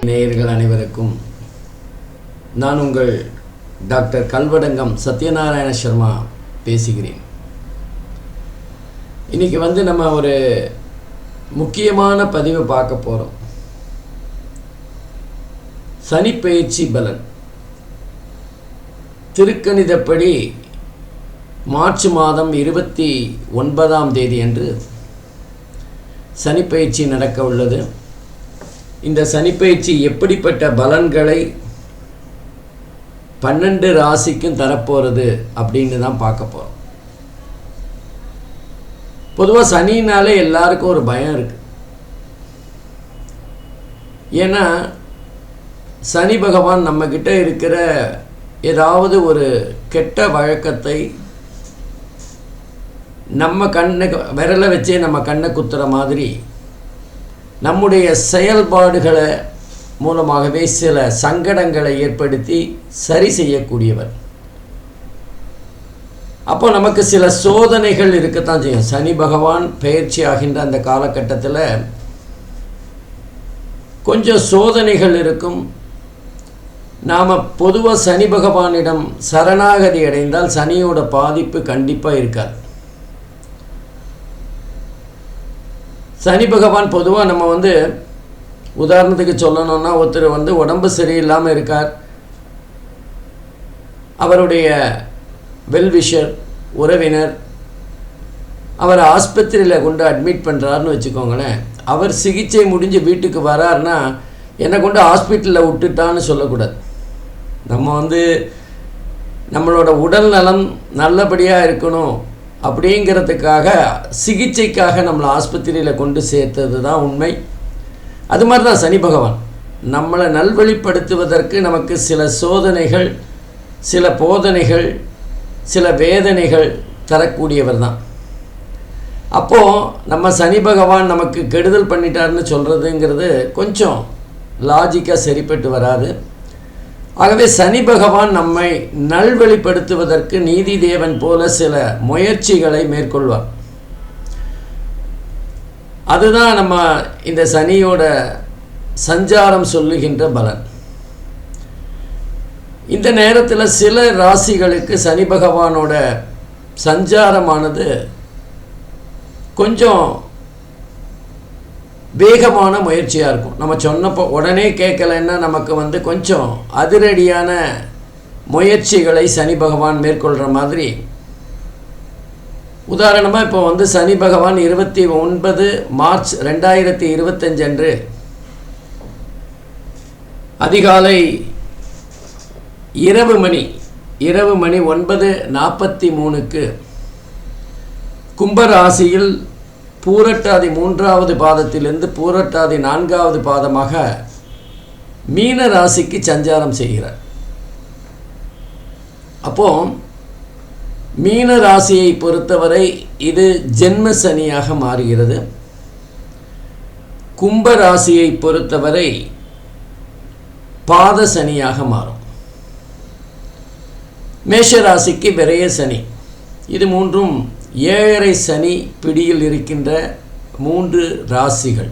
நேயர்கள் அனைவருக்கும் நான் உங்கள் டாக்டர் கல்வடங்கம் சத்யநாராயண சர்மா பேசுகிறேன். இன்றைக்கி நம்ம ஒரு முக்கியமான பதிவை பார்க்க போகிறோம். சனிப்பெயர்ச்சி பலன். திருக்கணிதப்படி மார்ச் மாதம் 29ஆம் தேதி அன்று சனிப்பெயர்ச்சி நடக்க உள்ளது. இந்த சனிப்பெயர்ச்சி எப்படிப்பட்ட பலன்களை 12 ராசிக்கும் தரப்போகிறது அப்படின்னு தான் பார்க்க போகிறோம். பொதுவாக சனினாலே எல்லாருக்கும் ஒரு பயம் இருக்குது. ஏன்னா சனி பகவான் நம்மக்கிட்ட இருக்கிற ஏதாவது ஒரு கெட்ட வழக்கத்தை நம்ம விரலை வச்சே நம்ம கண்ணை குத்துற மாதிரி நம்முடைய செயல்பாடுகளை மூலமாகவே சில சங்கடங்களை ஏற்படுத்தி சரி செய்யக்கூடியவர். அப்போ நமக்கு சில சோதனைகள் இருக்கத்தான் செய்யும். சனி பகவான் பெயர்ச்சி ஆகின்ற அந்த காலகட்டத்தில் கொஞ்சம் சோதனைகள் இருக்கும். நாம் பொதுவாக சனி பகவானிடம் சரணாகதி அடைந்தால் சனியோட பாதிப்பு கண்டிப்பாக இருக்காது. சனி பகவான் பொதுவாக நம்ம உதாரணத்துக்கு சொல்லணும்னா, ஒருத்தர் உடம்பு சரியில்லாமல் இருக்கார், அவருடைய வெல்விஷர் உறவினர் அவரை ஆஸ்பத்திரியில் கொண்டு அட்மிட் பண்ணுறாருன்னு வச்சுக்கோங்களேன். அவர் சிகிச்சை முடிஞ்சு வீட்டுக்கு வராருன்னா என்னை கொண்டு ஹாஸ்பிட்டலில் விட்டுட்டான்னு சொல்லக்கூடாது. நம்ம நம்மளோட உடல் நலம் நல்லபடியாக இருக்கணும் அப்படிங்கிறதுக்காக சிகிச்சைக்காக நம்மளை ஆஸ்பத்திரியில் கொண்டு சேர்த்தது தான் உண்மை. அது மாதிரி தான் சனி பகவான் நம்மளை நல்வழிப்படுத்துவதற்கு நமக்கு சில சோதனைகள், சில போதனைகள், சில வேதனைகள் தரக்கூடியவர் தான். அப்போது நம்ம சனி பகவான் நமக்கு கெடுதல் பண்ணிட்டாருன்னு சொல்கிறதுங்கிறது கொஞ்சம் லாஜிக்காக சரிப்பட்டு வராது. ஆகவே சனி பகவான் நம்மை நல்வழிப்படுத்துவதற்கு நீதி தேவன் போல சில முயற்சிகளை மேற்கொள்வார். அதுதான் நம்ம இந்த சனியோட சஞ்சாரம் சொல்லுகின்ற பலன். இந்த நேரத்தில் சில ராசிகளுக்கு சனி பகவானோட சஞ்சாரமானது கொஞ்சம் வேகமான முயற்சியாக இருக்கும். நம்ம சொன்னப்போ உடனே கேட்கலைன்னா நமக்கு கொஞ்சம் அதிரடியான முயற்சிகளை சனி பகவான் மேற்கொள்கிற மாதிரி. உதாரணமாக இப்போ சனி பகவான் 29 மார்ச் 2025 அன்று அதிகாலை இரவு மணி 9:43 கும்பராசியில் பூரட்டாதி 3வது பாதத்திலிருந்து பூரட்டாதி 4வது பாதமாக மீன ராசிக்கு சஞ்சாரம் செய்கிறார். அப்போது மீன ராசியை பொறுத்தவரை இது ஜென்ம சனியாக மாறுகிறது. கும்ப ராசியை பொறுத்தவரை பாத சனியாக மாறும். மேஷ ராசிக்கு விரய சனி. இது மூன்றும் 7.5 சனி பிடியில் இருக்கின்ற 3 ராசிகள்.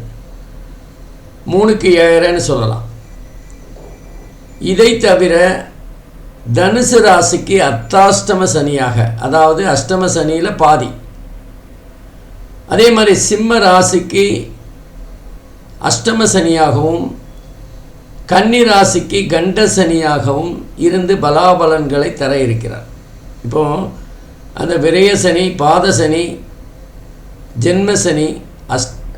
3க்கு 7.5ன்னு சொல்லலாம். இதை தவிர தனுசு ராசிக்கு அர்த்தாஷ்டம சனியாக, அதாவது அஷ்டம சனியில் பாதி. அதே மாதிரி சிம்ம ராசிக்கு அஷ்டம சனியாகவும் கன்னி ராசிக்கு கண்ட சனியாகவும் இருந்து பலாபலன்களை தர இருக்கிறார். இப்போது அந்த விரய சனி, பாத சனி, ஜென்ம சனி,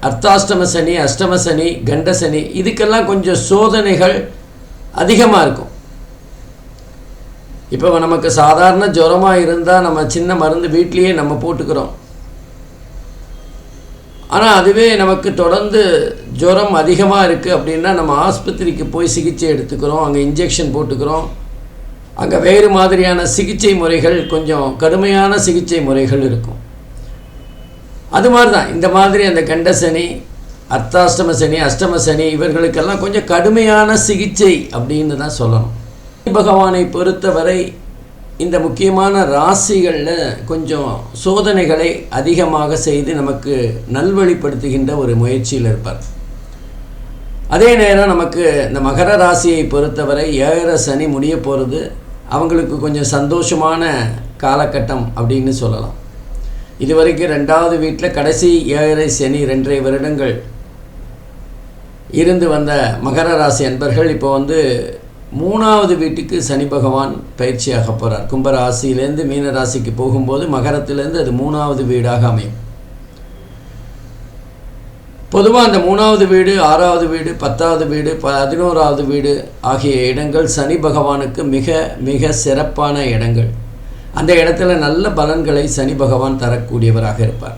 அர்த்தாஷ்டம சனி, அஷ்டம சனி, கண்ட சனி, இதுக்கெல்லாம் கொஞ்சம் சோதனைகள் அதிகமாக இருக்கும். இப்போ நமக்கு சாதாரண ஜுரமாக இருந்தால் நம்ம சின்ன மருந்து வீட்லேயே நம்ம போட்டுக்கிறோம். ஆனால் அதுவே நமக்கு தொடர்ந்து ஜுரம் அதிகமாக இருக்குது அப்படின்னா நம்ம ஆஸ்பத்திரிக்கு போய் சிகிச்சை எடுத்துக்கிறோம், அங்கே இன்ஜெக்ஷன் போட்டுக்கிறோம். அங்கே வேறு மாதிரியான சிகிச்சை முறைகள், கொஞ்சம் கடுமையான சிகிச்சை முறைகள் இருக்கும். அது மாதிரி தான் இந்த மாதிரி அந்த கண்ட சனி, அர்த்தாஷ்டம சனி, அஷ்டம சனி இவர்களுக்கெல்லாம் கொஞ்சம் கடுமையான சிகிச்சை அப்படின்னு தான் சொல்லணும். பகவானை பொறுத்தவரை இந்த முக்கியமான ராசிகளில் கொஞ்சம் சோதனைகளை அதிகமாக செய்து நமக்கு நல்வழிப்படுத்துகின்ற ஒரு முயற்சியில் இருப்பார். அதே நேரம் நமக்கு இந்த மகர ராசியை பொறுத்தவரை 7 சனி முடிய போகிறது. அவங்களுக்கு கொஞ்சம் சந்தோஷமான காலகட்டம் அப்படின்னு சொல்லலாம். இதுவரைக்கும் 2வது வீட்டில் கடைசி 7 சனி 2.5 வருடங்கள் இருந்து வந்த மகர ராசி அன்பர்கள் இப்போ 3வது வீட்டுக்கு சனி பகவான் பயிற்சியாக போகிறார். கும்பராசியிலேருந்து மீன ராசிக்கு போகும்போது மகரத்திலேருந்து அது 3வது வீடாக அமையும். பொதுவாக அந்த 3வது வீடு, 6வது வீடு, 10வது வீடு, 11வது வீடு ஆகிய இடங்கள் சனி பகவானுக்கு மிக மிக சிறப்பான இடங்கள். அந்த இடத்துல நல்ல பலன்களை சனி பகவான் தரக்கூடியவராக இருப்பார்.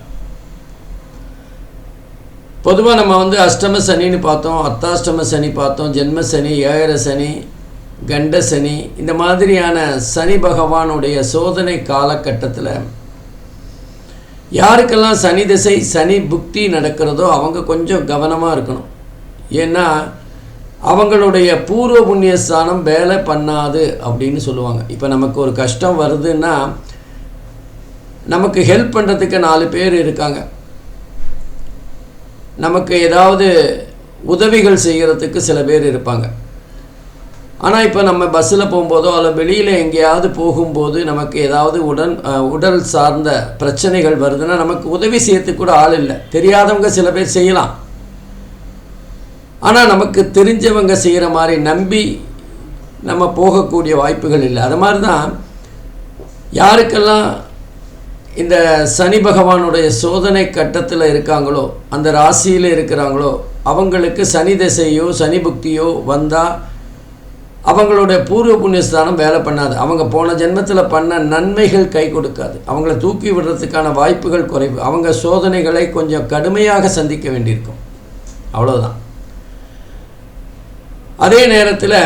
பொதுவாக நம்ம அஷ்டம சனின்னு பார்த்தோம், அர்த்தாஷ்டம சனி பார்த்தோம், ஜென்ம சனி, 7 சனி, கண்ட சனி, இந்த மாதிரியான சனி பகவானுடைய சோதனை காலகட்டத்தில் யாருக்கெல்லாம் சனி திசை சனி புக்தி நடக்கிறதோ அவங்க கொஞ்சம் கவனமாக இருக்கணும். ஏன்னா அவங்களுடைய பூர்வ புண்ணியஸ்தானம் வேலை பண்ணாது அப்படின்னு சொல்லுவாங்க. இப்போ நமக்கு ஒரு கஷ்டம் வருதுன்னா நமக்கு ஹெல்ப் பண்ணுறதுக்கு 4 பேர் இருக்காங்க. நமக்கு ஏதாவது உதவிகள் செய்கிறதுக்கு சில பேர் இருப்பாங்க. ஆனால் இப்போ நம்ம பஸ்ஸில் போகும்போதோ அல்ல வெளியில் எங்கேயாவது போகும்போது நமக்கு ஏதாவது உடல் சார்ந்த பிரச்சனைகள் வருதுன்னா நமக்கு உதவி செய்யறதுக்கு கூட ஆள் இல்லை. தெரியாதவங்க சில பேர் செய்யலாம். ஆனால் நமக்கு தெரிஞ்சவங்க செய்கிற மாதிரி நம்பி நம்ம போகக்கூடிய வாய்ப்புகள் இல்லை. அது மாதிரி தான் யாருக்கெல்லாம் இந்த சனி பகவானுடைய சோதனை கட்டத்தில் இருக்காங்களோ, அந்த ராசியில் இருக்கிறாங்களோ, அவங்களுக்கு சனி திசையோ சனி புக்தியோ வந்தால் அவங்களுடைய பூர்வ புண்ணியஸ்தானம் வேலை பண்ணாது. அவங்க போன ஜென்மத்தில் பண்ண நன்மைகள் கை கொடுக்காது. அவங்கள தூக்கி விடுறதுக்கான வாய்ப்புகள் குறைவு. அவங்க சோதனைகளை கொஞ்சம் கடுமையாக சந்திக்க வேண்டியிருக்கும். அவ்வளோதான். அதே நேரத்தில்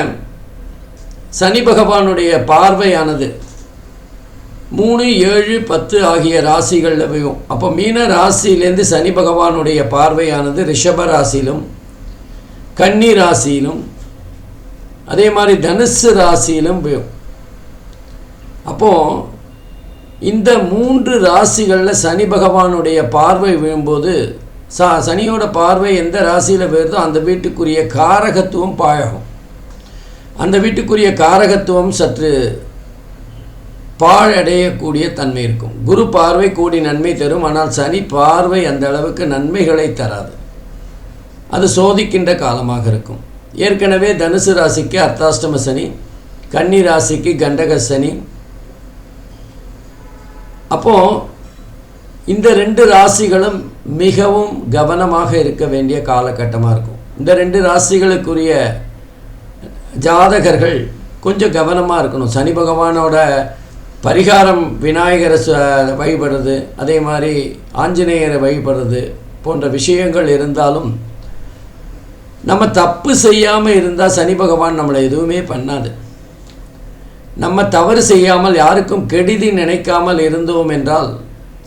சனி பகவானுடைய பார்வையானது 3, 7, 10 ஆகிய ராசிகளில் விழும். அப்போ மீன ராசியிலேருந்து சனி பகவானுடைய பார்வையானது ரிஷப ராசியிலும், கன்னி ராசியிலும், அதே மாதிரி தனுசு ராசியிலும் விழும். அப்போது இந்த 3 ராசிகளில் சனி பகவானுடைய பார்வை விழும்போது சனியோட பார்வை எந்த ராசியில் விழுதோ அந்த வீட்டுக்குரிய காரகத்துவம் பாழகும். அந்த வீட்டுக்குரிய காரகத்துவம் சற்று பாழடையக்கூடிய தன்மை இருக்கும். குரு பார்வை கோடி நன்மை தரும். ஆனால் சனி பார்வை அந்த அளவுக்கு நன்மைகளை தராது. அது சோதிக்கின்ற காலமாக இருக்கும். ஏற்கனவே தனுசு ராசிக்கு அர்த்தாஷ்டம சனி, கன்னி ராசிக்கு கண்டக சனி. அப்போது இந்த 2 ராசிகளும் மிகவும் கவனமாக இருக்க வேண்டிய காலகட்டமாக இருக்கும். இந்த 2 ராசிகளுக்குரிய ஜாதகர்கள் கொஞ்சம் கவனமாக இருக்கணும். சனி பகவானோட பரிகாரம் விநாயகரை வழிபடுறது, அதே மாதிரி ஆஞ்சநேயரை வழிபடுறது போன்ற விஷயங்கள் இருந்தாலும் நம்ம தப்பு செய்யாமல் இருந்தால் சனி பகவான் நம்மளை எதுவுமே பண்ணாது. நம்ம தவறு செய்யாமல் யாருக்கும் கெடுதி நினைக்காமல் இருந்தோம் என்றால்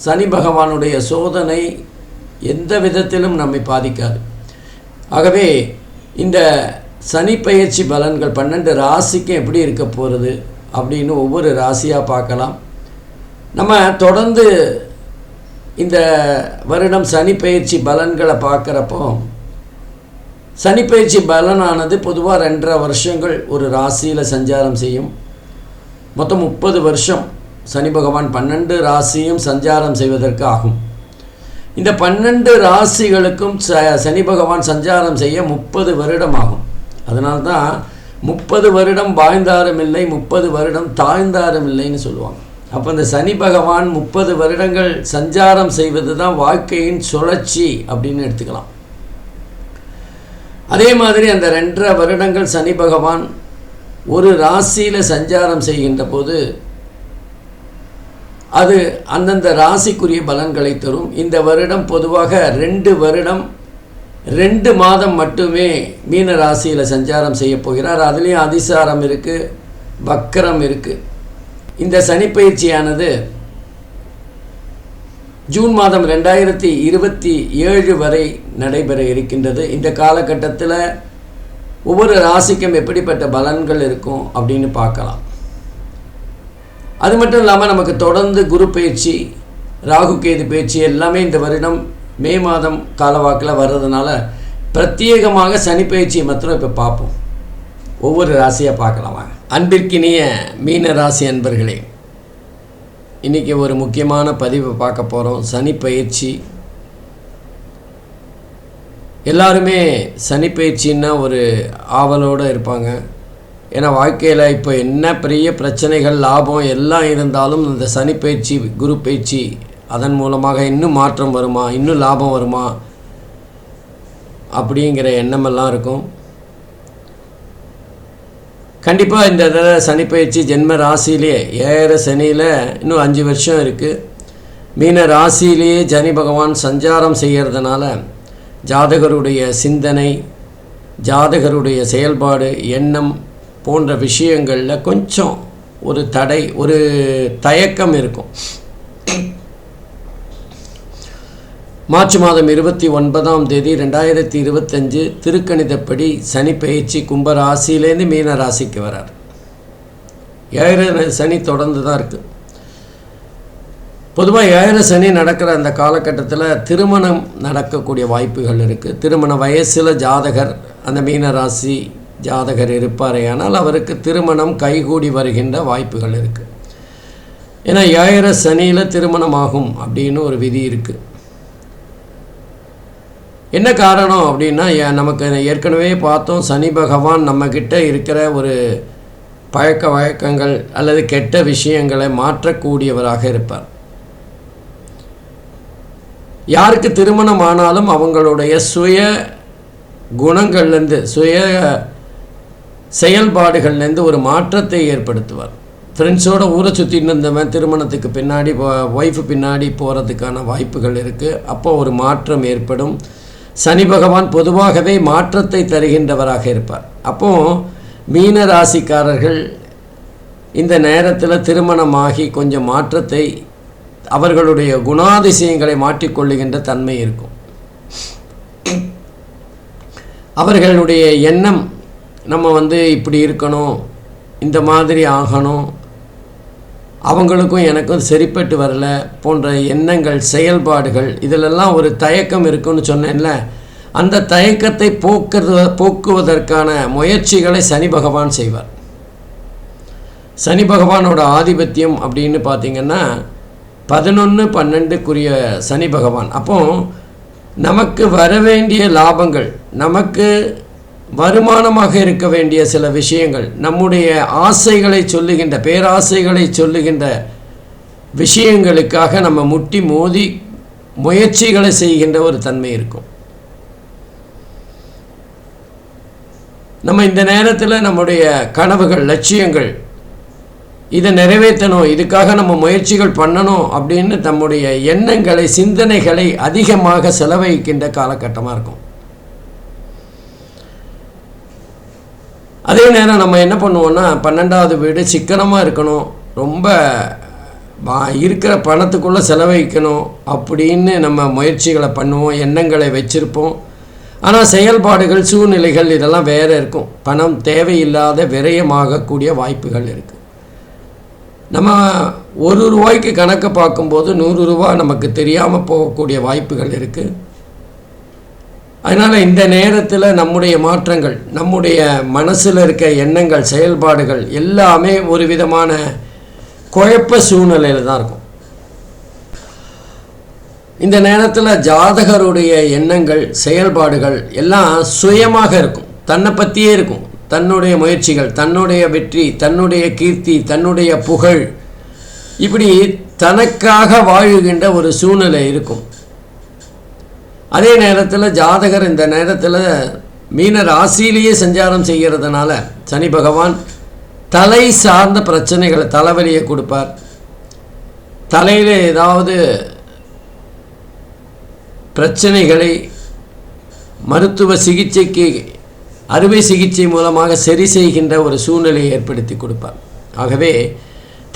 சனி பகவானுடைய சோதனை எந்த விதத்திலும் நம்மை பாதிக்காது. ஆகவே இந்த சனி பயிற்சி பலன்கள் 12 ராசிக்கும் எப்படி இருக்க போகிறது அப்படின்னு ஒவ்வொரு ராசியாக பார்க்கலாம். நம்ம தொடர்ந்து இந்த வருடம் சனி பயிற்சி பலன்களை பார்க்குறப்போ சனி பயிற்சி பலனானது பொதுவாக 2.5 வருஷங்கள் ஒரு ராசியில் சஞ்சாரம் செய்யும். மொத்தம் 30 வருஷம் சனி பகவான் 12 ராசியும் சஞ்சாரம் செய்வதற்கு ஆகும். இந்த 12 ராசிகளுக்கும் சனி பகவான் சஞ்சாரம் செய்ய 30 வருடம் ஆகும். அதனால்தான் 30 வருடம் வாழ்ந்தாரும் இல்லை, 30 வருடம் தாழ்ந்தாரும் இல்லைன்னு சொல்லுவாங்க. அப்போ இந்த சனி பகவான் 30 வருடங்கள் சஞ்சாரம் செய்வது தான் வாழ்க்கையின் சுழற்சி அப்படின்னு எடுத்துக்கலாம். அதே மாதிரி அந்த 2.5 வருடங்கள் சனி பகவான் ஒரு ராசியில் சஞ்சாரம் செய்கின்ற போது அது அந்தந்த ராசிக்குரிய பலன்களை தரும். இந்த வருடம் பொதுவாக 2 வருடம் 2 மாதம் மட்டுமே மீன ராசியில் சஞ்சாரம் செய்ய போகிறார். அதுலேயும் அதிசாரம் இருக்குது, வக்கரம் இருக்குது. இந்த சனி பயிற்சியானது ஜூன் மாதம் 2027 வரை நடைபெற இருக்கின்றது. இந்த காலகட்டத்தில் ஒவ்வொரு ராசிக்கும் எப்படிப்பட்ட பலன்கள் இருக்கும் அப்படின்னு பார்க்கலாம். அது மட்டும் இல்லாமல் நமக்கு தொடர்ந்து குரு பயிற்சி, ராகு கேது பயிற்சி எல்லாமே இந்த வருடம் மே மாதம் காலவாக்கில் வர்றதுனால பிரத்யேகமாக சனி பயிற்சியை மாத்திரம் இப்போ பார்ப்போம். ஒவ்வொரு ராசியாக பார்க்கலாம் வாங்க. அன்பிற்கினிய மீன ராசி அன்பர்களே, இன்றைக்கி ஒரு முக்கியமான பதிவை பார்க்க போகிறோம். சனி பயிற்சி. எல்லாருமே சனி பயிற்சின்னா ஒரு ஆவலோடு இருப்பாங்க. ஏன்னா வாழ்க்கையில் இப்போ என்ன பெரிய பிரச்சனைகள், லாபம் எல்லாம் இருந்தாலும் இந்த சனி பயிற்சி, குரு பயிற்சி அதன் மூலமாக இன்னும் மாற்றம் வருமா, இன்னும் லாபம் வருமா அப்படிங்கிற எண்ணமெல்லாம் இருக்கும். கண்டிப்பாக இந்த தடவை சனி பயிற்சி ஜென்ம ராசியிலே 7 சனியில் இன்னும் 5 வருஷம் இருக்குது. மீன ராசியிலேயே சனி பகவான் சஞ்சாரம் செய்கிறதுனால ஜாதகருடைய சிந்தனை, ஜாதகருடைய செயல்பாடு, எண்ணம் போன்ற விஷயங்களில் கொஞ்சம் ஒரு தடை, ஒரு தயக்கம் இருக்கும். மார்ச் மாதம் 29ஆம் தேதி 2025 திருக்கணிதப்படி சனி பயிற்சி கும்ப ராசியிலேருந்து மீன ராசிக்கு வரார். 7 சனி தொடர்ந்து தான் இருக்குது. பொதுவாக 7 சனி நடக்கிற அந்த காலகட்டத்தில் திருமணம் நடக்கக்கூடிய வாய்ப்புகள் இருக்குது. திருமண வயசில் ஜாதகர், அந்த மீன ராசி ஜாதகர் இருப்பாரே, ஆனால் அவருக்கு திருமணம் கைகூடி வருகின்ற வாய்ப்புகள் இருக்குது. ஏன்னா 7 சனியில் திருமணமாகும் அப்படின்னு ஒரு விதி இருக்குது. என்ன காரணம் அப்படின்னா, நமக்கு ஏற்கனவே பார்த்தோம், சனி பகவான் நம்மக்கிட்ட இருக்கிற ஒரு பழக்க வழக்கங்கள் அல்லது கெட்ட விஷயங்களை மாற்றக்கூடியவராக இருப்பார். யாருக்கு திருமணம் ஆனாலும் அவங்களுடைய சுய குணங்கள்லேருந்து, சுய செயல்பாடுகள்லேருந்து ஒரு மாற்றத்தை ஏற்படுத்துவார். ஃப்ரெண்ட்ஸோடு ஊரை சுற்றின்னு இருந்தவன் திருமணத்துக்கு பின்னாடி ஒய்ஃபு பின்னாடி போகிறதுக்கான வாய்ப்புகள் இருக்குது. அப்போ ஒரு மாற்றம் ஏற்படும். சனி பகவான் பொதுவாகவே மாற்றத்தை தருகின்றவராக இருப்பார். அப்போது மீன ராசிக்காரர்கள் இந்த நேரத்தில் திருமணமாகி கொஞ்சம் மாற்றத்தை, அவர்களுடைய குணாதிசயங்களை மாற்றிக்கொள்ளுகின்ற தன்மை இருக்கும். அவர்களுடைய எண்ணம், நம்ம இப்படி இருக்கணும், இந்த மாதிரி ஆகணும், அவங்களுக்கும் எனக்கும் சரிப்பட்டு வரல போன்ற எண்ணங்கள், செயல்பாடுகள், இதிலெல்லாம் ஒரு தயக்கம் இருக்குன்னு சொன்னேன்ல, அந்த தயக்கத்தை போக்குவதற்கான முயற்சிகளை சனி பகவான் செய்வார். சனி பகவானோட ஆதிபத்தியம் அப்படின்னு பார்த்திங்கன்னா 11-12க்குரிய சனி பகவான். அப்போ நமக்கு வர வேண்டிய லாபங்கள், நமக்கு வருமானமாக இருக்க வேண்டிய சில விஷயங்கள், நம்முடைய ஆசைகளை சொல்லுகின்ற, பேராசைகளை சொல்லுகின்ற விஷயங்களுக்காக நம்ம முட்டி மோதி முயற்சிகளை செய்கின்ற ஒரு தன்மை இருக்கும். நம்ம இந்த நேரத்தில் நம்முடைய கனவுகள், லட்சியங்கள், இதை நிறைவேற்றணும், இதுக்காக நம்ம முயற்சிகள் பண்ணணும் அப்படின்னு நம்முடைய எண்ணங்களை, சிந்தனைகளை அதிகமாக செலவழிக்கின்ற காலகட்டமாக இருக்கும். அதே நேரம் நம்ம என்ன பண்ணுவோம்னா, 12வது வீடு சிக்கனமாக இருக்கணும், ரொம்ப இருக்கிற பணத்துக்குள்ளே செலவழிக்கணும் அப்படின்னு நம்ம முயற்சிகளை பண்ணுவோம், எண்ணங்களை வச்சுருப்போம். ஆனால் செயல்பாடுகள், சூழ்நிலைகள் இதெல்லாம் வேறு இருக்கும். பணம் தேவையில்லாத விரயமாகக்கூடிய வாய்ப்புகள் இருக்குது. நம்ம 1 ரூபாய்க்கு கணக்கை பார்க்கும்போது 100 ரூபா நமக்கு தெரியாமல் போகக்கூடிய வாய்ப்புகள் இருக்குது. அதனால் இந்த நேரத்தில் நம்முடைய மாற்றங்கள், நம்முடைய மனசில் இருக்க எண்ணங்கள், செயல்பாடுகள் எல்லாமே ஒரு விதமான குழப்ப சூழ்நிலையில் தான் இருக்கும். இந்த நேரத்தில் ஜாதகருடைய எண்ணங்கள், செயல்பாடுகள் எல்லாம் சுயமாக இருக்கும், தன்னை பற்றியே இருக்கும். தன்னுடைய முயற்சிகள், தன்னுடைய வெற்றி, தன்னுடைய கீர்த்தி, தன்னுடைய புகழ், இப்படி தனக்காக வாழுகின்ற ஒரு சூழ்நிலை இருக்கும். அதே நேரத்தில் ஜாதகர் இந்த நேரத்தில் மீன ராசியிலேயே சஞ்சாரம் செய்கிறதுனால சனி பகவான் தலை சார்ந்த பிரச்சனைகளை, தலைவலியை கொடுப்பார். தலையில் ஏதாவது பிரச்சனைகளை மருத்துவ சிகிச்சைக்கு, அறுவை சிகிச்சை மூலமாக சரி செய்கின்ற ஒரு சூழ்நிலையை ஏற்படுத்தி கொடுப்பார். ஆகவே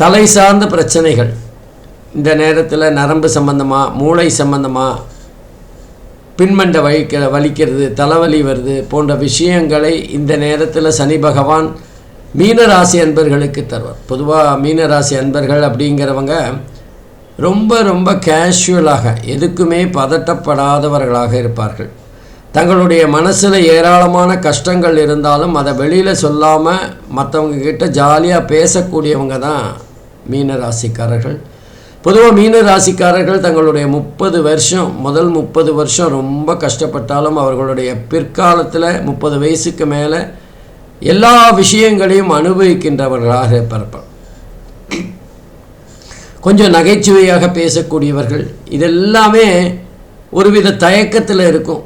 தலை சார்ந்த பிரச்சனைகள் இந்த நேரத்தில், நரம்பு சம்பந்தமாக, மூளை சம்பந்தமாக, பின்மண்டை வலிக்கிறது, தலைவலி வருது போன்ற விஷயங்களை இந்த நேரத்தில் சனி பகவான் மீனராசி அன்பர்களுக்கு தருவார். பொதுவாக மீனராசி அன்பர்கள் அப்படிங்கிறவங்க ரொம்ப ரொம்ப கேஷுவலாக எதுக்குமே பதட்டப்படாதவர்களாக இருப்பார்கள். தங்களுடைய மனசில் ஏராளமான கஷ்டங்கள் இருந்தாலும் அதை வெளியில் சொல்லாமல் மற்றவங்க கிட்ட ஜாலியாக பேசக்கூடியவங்க தான் மீனராசிக்காரர்கள். பொதுவாக மீனராசிக்காரர்கள் தங்களுடைய 30 வருஷம் முதல் 30 வருஷம் ரொம்ப கஷ்டப்பட்டாலும் அவர்களுடைய பிற்காலத்தில் 30 வயசுக்கு மேலே எல்லா விஷயங்களையும் அனுபவிக்கின்றவர்களாக இருப்பார்கள். கொஞ்சம் நகைச்சுவையாக பேசக்கூடியவர்கள். இதெல்லாமே ஒருவித தயக்கத்தில் இருக்கும்.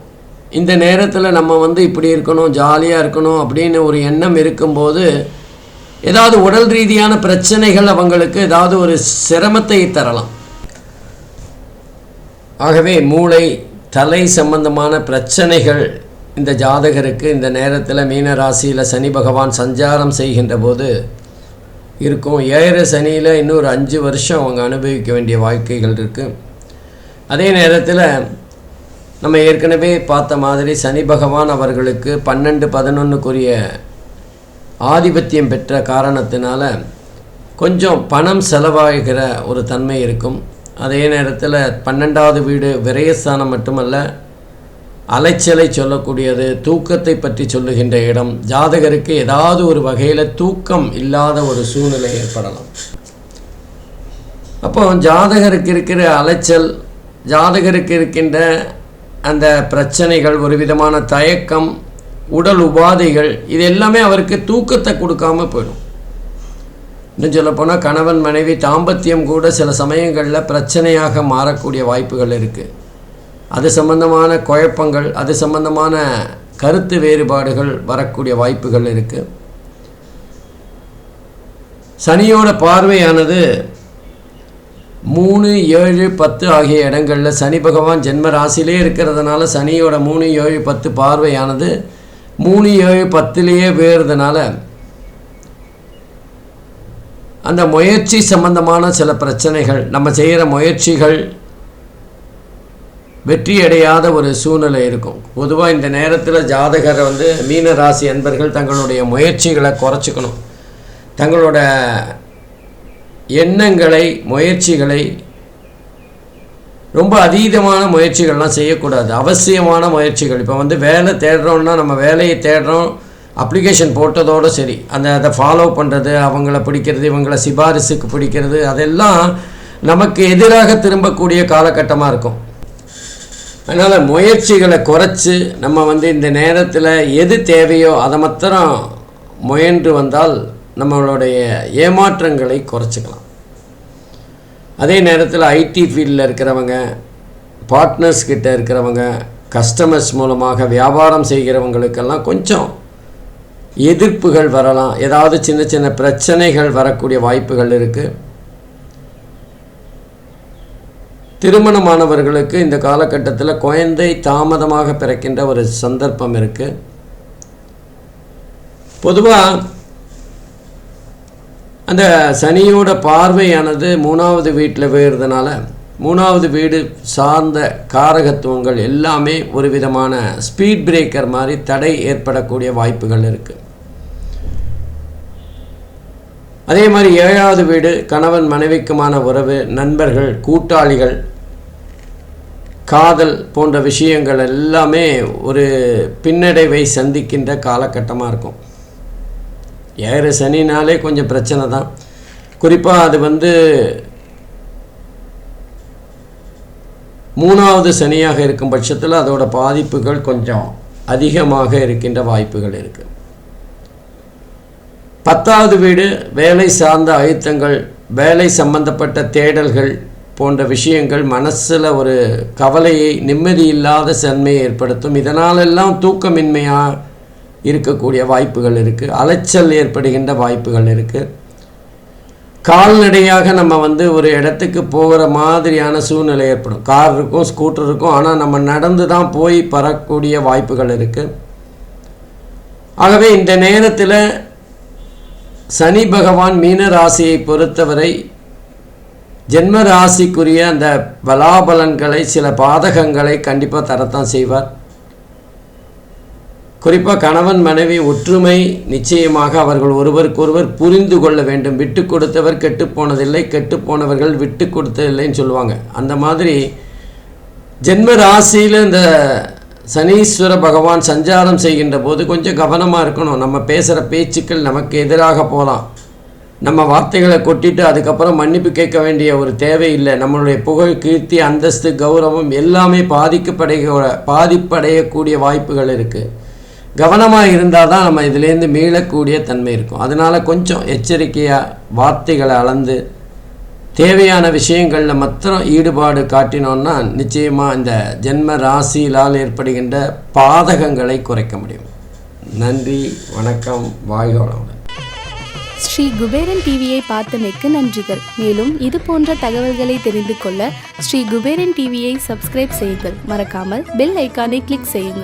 இந்த நேரத்தில் நம்ம இப்படி இருக்கணும், ஜாலியாக இருக்கணும் அப்படின்னு ஒரு எண்ணம் இருக்கும்போது ஏதாவது உடல் ரீதியான பிரச்சனைகள் அவங்களுக்கு ஏதாவது ஒரு சிரமத்தை தரலாம். ஆகவே மூளை தலை சம்பந்தமான பிரச்சனைகள் இந்த ஜாதகருக்கு இந்த நேரத்தில் மீனராசியில் சனி பகவான் சஞ்சாரம் செய்கின்ற போது இருக்கும். 7 சனியில் இன்னொரு 5 வருஷம் அவங்க அனுபவிக்க வேண்டிய வாழ்க்கைகள் இருக்குது. அதே நேரத்தில் நம்ம ஏற்கனவே பார்த்த மாதிரி சனி பகவான் அவர்களுக்கு 12-11க்குரிய ஆதிபத்தியம் பெற்ற காரணத்தினால கொஞ்சம் பணம் செலவாகிற ஒரு தன்மை இருக்கும். அதே நேரத்தில் 12வது வீடு விரயஸ்தானம் மட்டுமல்ல, அலைச்சலை சொல்லக்கூடியது, தூக்கத்தை பற்றி சொல்லுகின்ற இடம். ஜாதகருக்கு ஏதாவது ஒரு வகையில் தூக்கம் இல்லாத ஒரு சூழ்நிலை ஏற்படலாம். அப்போ ஜாதகருக்கு இருக்கிற அலைச்சல், ஜாதகருக்கு இருக்கின்ற அந்த பிரச்சனைகள், ஒரு விதமான தயக்கம், உடல் உபாதைகள், இது எல்லாமே அவருக்கு தூக்கத்தை கொடுக்காமல் போயிடும். இன்னும் சொல்லப்போனால் கணவன் மனைவி தாம்பத்தியம் கூட சில சமயங்களில் பிரச்சனையாக மாறக்கூடிய வாய்ப்புகள் இருக்குது. அது சம்பந்தமான குழப்பங்கள், அது சம்பந்தமான கருத்து வேறுபாடுகள் வரக்கூடிய வாய்ப்புகள் இருக்குது. சனியோட பார்வையானது 3, 7, 10 ஆகிய இடங்களில் சனி பகவான் ஜென்ம ராசியிலே இருக்கிறதுனால சனியோட 3, 7, 10 பார்வையானது 3, 7, 10லேயே வேறுறதுனால அந்த முயற்சி சம்பந்தமான சில பிரச்சனைகள், நம்ம செய்கிற முயற்சிகள் வெற்றியடையாத ஒரு சூழ்நிலை இருக்கும். பொதுவாக இந்த நேரத்தில் ஜாதகரை மீனராசி அன்பர்கள் தங்களுடைய முயற்சிகளை குறைச்சிக்கணும். தங்களோட எண்ணங்களை, முயற்சிகளை ரொம்ப அதீதமான முயற்சிகள்லாம் செய்யக்கூடாது. அவசியமான முயற்சிகள். இப்போ வேலை தேடுறோன்னா நம்ம வேலையை தேடுறோம், அப்ளிகேஷன் போட்டதோடு சரி, அதை ஃபாலோ பண்ணுறது, அவங்கள பிடிக்கிறது, இவங்கள சிபாரிசுக்கு பிடிக்கிறது, அதெல்லாம் நமக்கு எதிராக திரும்பக்கூடிய காலகட்டமாக இருக்கும். அதனால் முயற்சிகளை குறைச்சி நம்ம இந்த நேரத்தில் எது தேவையோ அதை மாத்திரம் முயன்று வந்தால் நம்மளுடைய ஏமாற்றங்களை குறைச்சிக்கலாம். அதே நேரத்தில் ஐடி ஃபீல்டில் இருக்கிறவங்க, பார்ட்னர்ஸ் கிட்ட இருக்கிறவங்க, கஸ்டமர்ஸ் மூலமாக வியாபாரம் செய்கிறவங்களுக்கெல்லாம் கொஞ்சம் எதிர்ப்புகள் வரலாம். ஏதாவது சின்ன சின்ன பிரச்சனைகள் வரக்கூடிய வாய்ப்புகள் இருக்குது. திருமணமானவர்களுக்கு இந்த காலகட்டத்தில் குழந்தை தாமதமாக பிறக்கின்ற ஒரு சந்தர்ப்பம் இருக்குது. பொதுவாக அந்த சனியோட பார்வையானது 3வது வீட்டில் வேறுறதுனால 3வது வீடு சார்ந்த காரகத்துவங்கள் எல்லாமே ஒரு விதமான ஸ்பீட் பிரேக்கர் மாதிரி தடை ஏற்படக்கூடிய வாய்ப்புகள் இருக்குது. அதே மாதிரி 7வது வீடு கணவன் மனைவிக்குமான உறவு, நண்பர்கள், கூட்டாளிகள், காதல் போன்ற விஷயங்கள் எல்லாமே ஒரு பின்னடைவை சந்திக்கின்ற காலகட்டமாக இருக்கும். 7 சனினாலே கொஞ்சம் பிரச்சனை தான். குறிப்பாக அது 3வது சனியாக இருக்கும் பட்சத்தில் அதோட பாதிப்புகள் கொஞ்சம் அதிகமாக இருக்கின்ற வாய்ப்புகள் இருக்குது. 10வது வீடு வேலை சார்ந்த அழுத்தங்கள், வேலை சம்பந்தப்பட்ட தேடல்கள் போன்ற விஷயங்கள் மனசில் ஒரு கவலையை, நிம்மதி இல்லாத தன்மையை ஏற்படுத்தும். இதனாலெல்லாம் தூக்கமின்மையாக இருக்கக்கூடிய வாய்ப்புகள் இருக்குது. அலைச்சல் ஏற்படுகின்ற வாய்ப்புகள் இருக்குது. கால்நடையாக நம்ம ஒரு இடத்துக்கு போகிற மாதிரியான சூழ்நிலை ஏற்படும். கார் இருக்கும், ஸ்கூட்டர் இருக்கும், ஆனால் நம்ம நடந்து தான் போய் பறக்கூடிய வாய்ப்புகள் இருக்குது. ஆகவே இந்த நேரத்தில் சனி பகவான் மீன ராசியை பொறுத்தவரை ஜென்ம ராசிக்குரிய அந்த பலாபலன்களை, சில பாதகங்களை கண்டிப்பாக தரத்தான் செய்வார். குறிப்பாக கணவன் மனைவி ஒற்றுமை நிச்சயமாக அவர்கள் ஒருவருக்கொருவர் புரிந்து கொள்ள வேண்டும். விட்டு கொடுத்தவர் கெட்டு போனதில்லை, கெட்டு போனவர்கள் விட்டு கொடுத்ததில்லைன்னு சொல்லுவாங்க. அந்த மாதிரி ஜென்ம ராசியில் இந்த சனீஸ்வர பகவான் சஞ்சாரம் செய்கின்ற போது கொஞ்சம் கவனமாக இருக்கணும். நம்ம பேசுகிற பேச்சுக்கள் நமக்கு எதிராக போகலாம். நம்ம வார்த்தைகளை கொட்டிட்டு அதுக்கப்புறம் மன்னிப்பு கேட்க வேண்டிய ஒரு தேவை இல்லை. நம்மளுடைய புகழ், கீர்த்தி, அந்தஸ்து, கௌரவம் எல்லாமே பாதிப்படையக்கூடிய வாய்ப்புகள் இருக்குது. கவனமாக இருந்தால் தான் நம்ம இதிலேருந்து மீளக்கூடிய தன்மை இருக்கும். அதனால் கொஞ்சம் எச்சரிக்கையாக வார்த்தைகளை அளந்து தேவையான விஷயங்களில் மாத்திரம் ஈடுபாடு காட்டினோன்னா நிச்சயமாக இந்த ஜென்ம ராசியிலால் ஏற்படுகின்ற பாதகங்களை குறைக்க முடியும். நன்றி, வணக்கம், வாழ்க வளமுடன். ஸ்ரீ குபேரன் டிவியை பார்த்தமைக்கு நன்றிகள். மேலும் இது போன்ற தகவல்களை தெரிந்து கொள்ள ஸ்ரீ குபேரன் டிவியை சப்ஸ்கிரைப் செய்யுங்கள். மறக்காமல் பெல் ஐக்கானை கிளிக் செய்யுங்கள்.